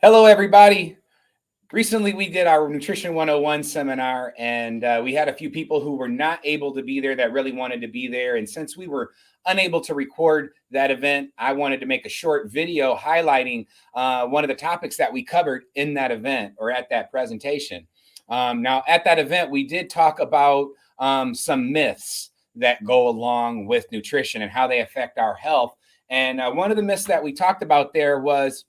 Hello, everybody. Recently, we did our Nutrition 101 seminar, and we had a few people who were not able to be there that really wanted to be there. And since we were unable to record that event, I wanted to make a short video highlighting one of the topics that we covered in that event or at that presentation. Now, at that event, we did talk about some myths that go along with nutrition and how they affect our health. And one of the myths that we talked about there was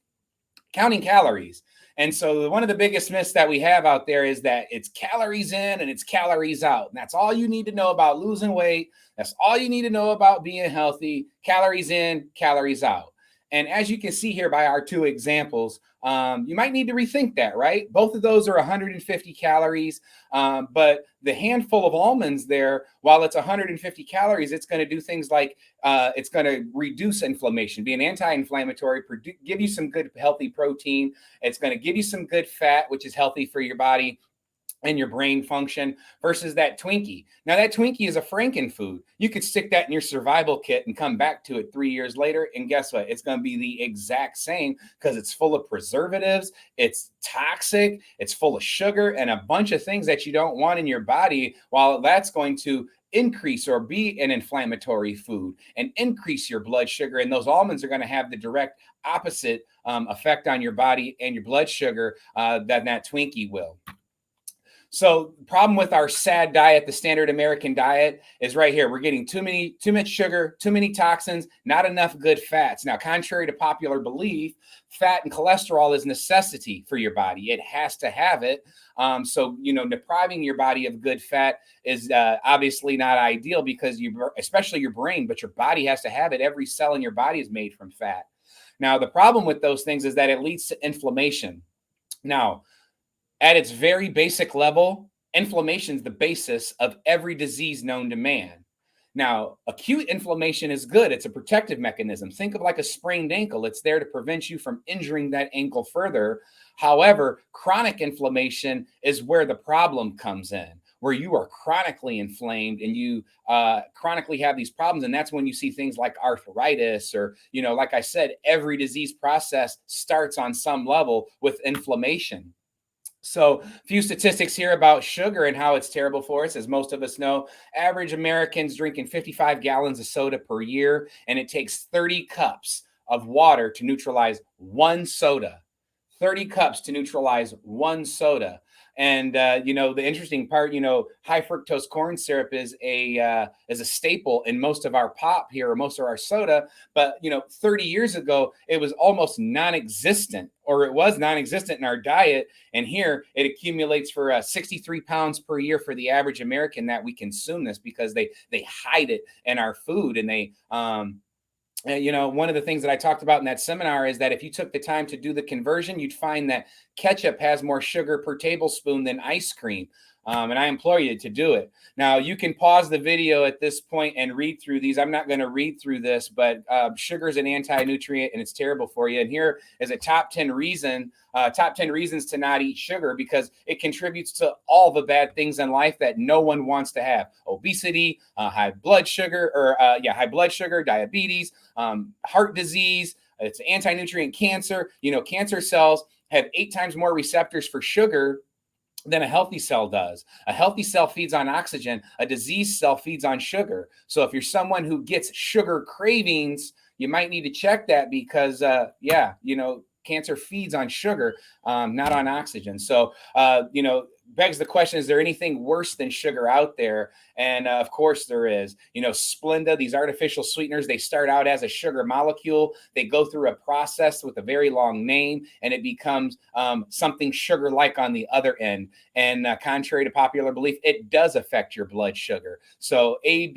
counting calories. And so one of the biggest myths that we have out there is that it's calories in and it's calories out. And that's all you need to know about losing weight. That's all you need to know about being healthy. Calories in, calories out. And as you can see here by our two examples, you might need to rethink that, right? Both of those are 150 calories, but the handful of almonds there, while it's 150 calories, it's going to do things like it's going to reduce inflammation, be an anti-inflammatory, give you some good healthy protein. It's going to give you some good fat, which is healthy for your body and your brain function, versus that Twinkie. Now, that Twinkie is a Frankenfood. You could stick that in your survival kit and come back to it 3 years later, and guess what? It's going to be the exact same because it's full of preservatives, it's toxic, it's full of sugar, and a bunch of things that you don't want in your body, while that's going to increase or be an inflammatory food and increase your blood sugar. And those almonds are going to have the direct opposite effect on your body and your blood sugar than that Twinkie will. So the problem with our SAD diet, the standard American diet, is right here. We're getting too much sugar, too many toxins, not enough good fats. Now, contrary to popular belief, fat and cholesterol is necessity for your body. It has to have it. So, depriving your body of good fat is obviously not ideal because especially your brain, but your body has to have it. Every cell in your body is made from fat. Now, the problem with those things is that it leads to inflammation. Now, at its very basic level, inflammation is the basis of every disease known to man. Now, acute inflammation is good. It's a protective mechanism. Think of like a sprained ankle. It's there to prevent you from injuring that ankle further. However, chronic inflammation is where the problem comes in, where you are chronically inflamed and you chronically have these problems. And that's when you see things like arthritis or, like I said, every disease process starts on some level with inflammation. So a few statistics here about sugar and how it's terrible for us. As most of us know, average Americans drinking 55 gallons of soda per year, and it takes 30 cups of water to neutralize one soda. 30 cups to neutralize one soda. And the interesting part, high fructose corn syrup is a staple in most of our pop here, or most of our soda. But 30 years ago, it was almost non-existent, or it was non-existent in our diet. And here it accumulates for 63 pounds per year for the average American that we consume this, because they hide it in our food. And they one of the things that I talked about in that seminar is that if you took the time to do the conversion, you'd find that ketchup has more sugar per tablespoon than ice cream. And I implore you to do it. Now, you can pause the video at this point and read through these. I'm not going to read through this, but sugar is an anti-nutrient and it's terrible for you. And here is a top 10 reasons to not eat sugar, because it contributes to all the bad things in life that no one wants to have: obesity, high blood sugar, diabetes, heart disease. It's anti-nutrient cancer. Cancer cells have 8 times more receptors for sugar than a healthy cell does. A healthy cell feeds on oxygen. A diseased cell feeds on sugar. So if you're someone who gets sugar cravings, you might need to check that, because cancer feeds on sugar, not on oxygen. So, begs the question, is there anything worse than sugar out there? And of course there is. Splenda, these artificial sweeteners, they start out as a sugar molecule. They go through a process with a very long name, and it becomes something sugar-like on the other end. And contrary to popular belief, it does affect your blood sugar. So A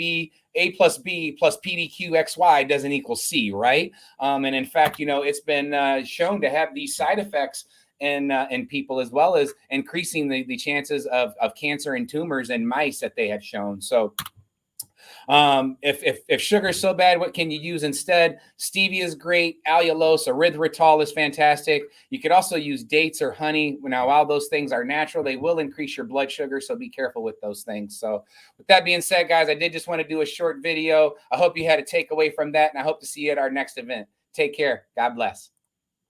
plus B plus PDQXY doesn't equal C, right? And in fact, it's been shown to have these side effects in people, as well as increasing the chances of cancer and tumors in mice that they have shown. So if sugar is so bad, what can you use instead? Stevia is great. Allulose, erythritol is fantastic. You could also use dates or honey. Now, while those things are natural, they will increase your blood sugar, so be careful with those things. So with that being said, guys, I did just want to do a short video. I hope you had a takeaway from that, and I hope to see you at our next event. Take care. God bless.